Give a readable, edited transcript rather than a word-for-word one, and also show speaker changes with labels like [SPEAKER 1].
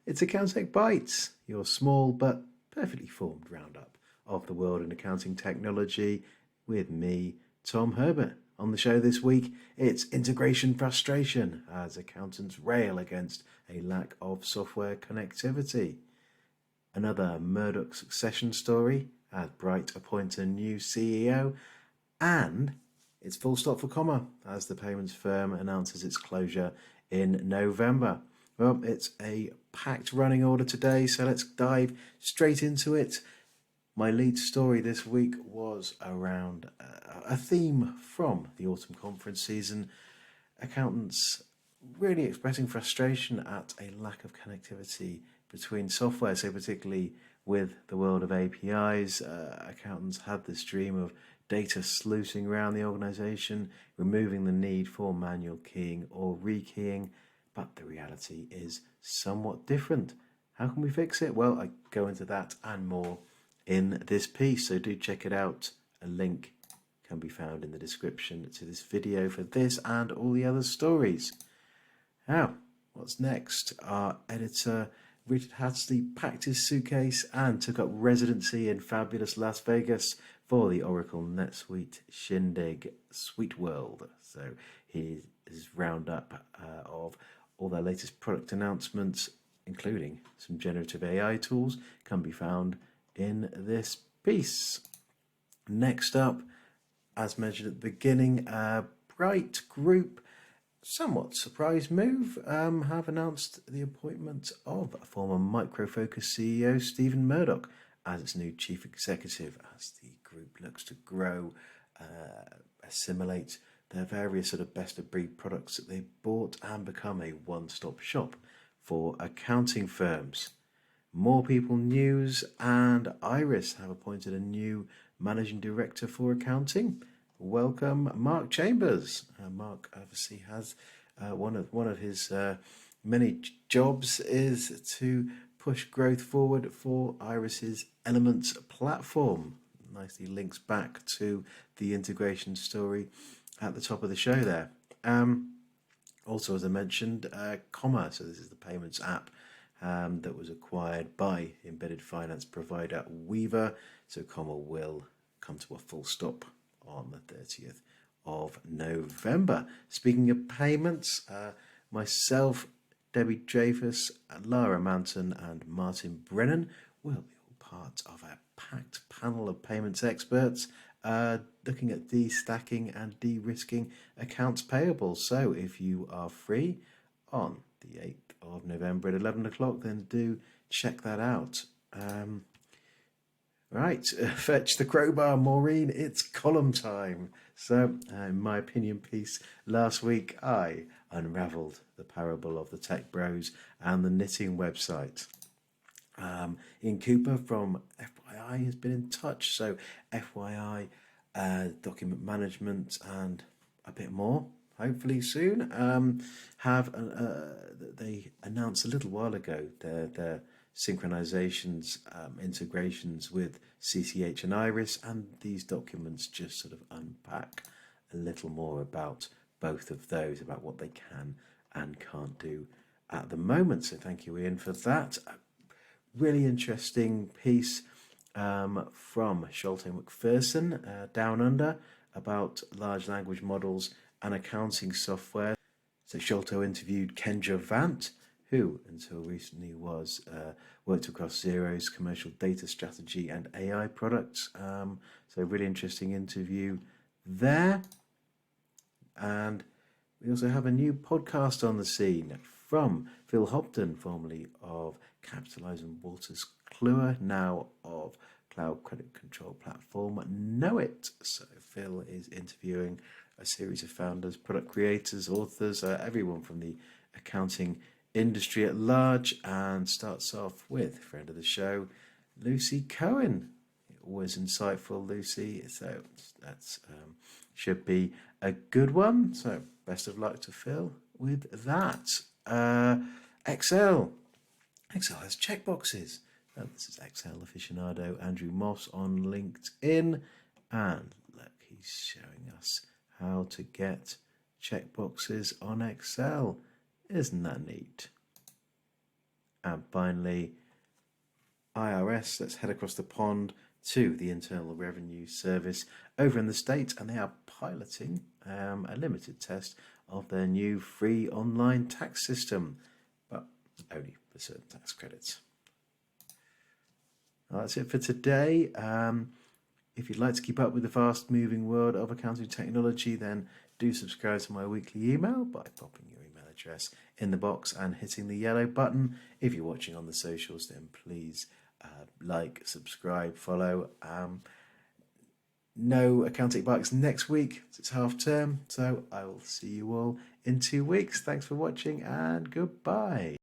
[SPEAKER 1] It's Accountech Bytes, your small but perfectly formed roundup of the world in accounting technology with me, Tom Herbert. On the show this week, it's integration frustration as accountants rail against a lack of software connectivity. Another Murdoch succession story as Bright appoints a new CEO, and it's full stop for comma as the payments firm announces its closure in November. Well, it's a packed running order today, so let's dive straight into it. My lead story this week was around a theme from the autumn conference season. Accountants really expressing frustration at a lack of connectivity between software, so particularly with the world of APIs. Accountants had this dream of data sluicing around the organization, removing the need for manual keying or rekeying, but the reality is somewhat different. How can we fix it? Well, I go into that and more in this piece, so do check it out. A link can be found in the description to this video for this and all the other stories. Now, what's next? Our editor Richard Hattersley packed his suitcase and took up residency in fabulous Las Vegas for the Oracle NetSuite Shindig Suite World. So his roundup of all their latest product announcements, including some generative AI tools, can be found in this piece. Next up, as mentioned at the beginning, Bright Group, somewhat surprise move, have announced the appointment of former Micro Focus CEO Stephen Murdoch as its new chief executive, as the group looks to grow, assimilate their various sort of best of breed products that they bought and become a one-stop shop for accounting firms. More People News and Iris have appointed a new managing director for accounting. Welcome, Mark Chambers. Mark obviously has one of his many jobs is to push growth forward for Iris's Elements platform. Nicely links back to the integration story at the top of the show there. Also, as I mentioned, Comma, so this is the payments app that was acquired by embedded finance provider Weaver. So Comma will come to a full stop on the 30th of November. Speaking of payments, myself, Debbie Dreyfus, Lara Manton and Martin Brennan will be all part of a packed panel of payments experts looking at de-stacking and de-risking accounts payable. So if you are free on the 8th of November at 11 o'clock, then do check that out. Right, fetch the crowbar, Maureen, it's column time. So, in my opinion piece last week, I unravelled the parable of the tech bros and the knitting website. Ian Cooper from FYI has been in touch, so FYI, document management and a bit more, hopefully soon, they announced a little while ago their synchronizations, integrations with CCH and Iris, and these documents just sort of unpack a little more about both of those, about what they can and can't do at the moment. So thank you, Ian, for that. A really interesting piece from Schulte McPherson, Down Under, about large language models and accounting software. So Schulte interviewed Kendra Vant, who until recently was worked across Xero's commercial data strategy and AI products. So really interesting interview there. And we also have a new podcast on the scene from Phil Hopton, formerly of Capitalize and Walters Kluwer, now of cloud credit control platform Know It. So Phil is interviewing a series of founders, product creators, authors, everyone from the accounting industry at large, and starts off with friend of the show, Lucy Cohen. Always insightful, Lucy. So that's should be a good one. So best of luck to Phil with that. Excel has checkboxes. This is Excel aficionado Andrew Moss on LinkedIn, and look, he's showing us how to get checkboxes on Excel. Isn't that neat? And finally, IRS, let's head across the pond to the Internal Revenue Service over in the States, and they are piloting a limited test of their new free online tax system, but only for certain tax credits. Well, that's it for today. If you'd like to keep up with the fast-moving world of accounting technology, then do subscribe to my weekly email by popping your email address in the box and hitting the yellow button. If you're watching on the socials, then please like, subscribe, follow. No Accountech Bytes next week. It's half term, so I will see you all in 2 weeks. Thanks for watching and goodbye.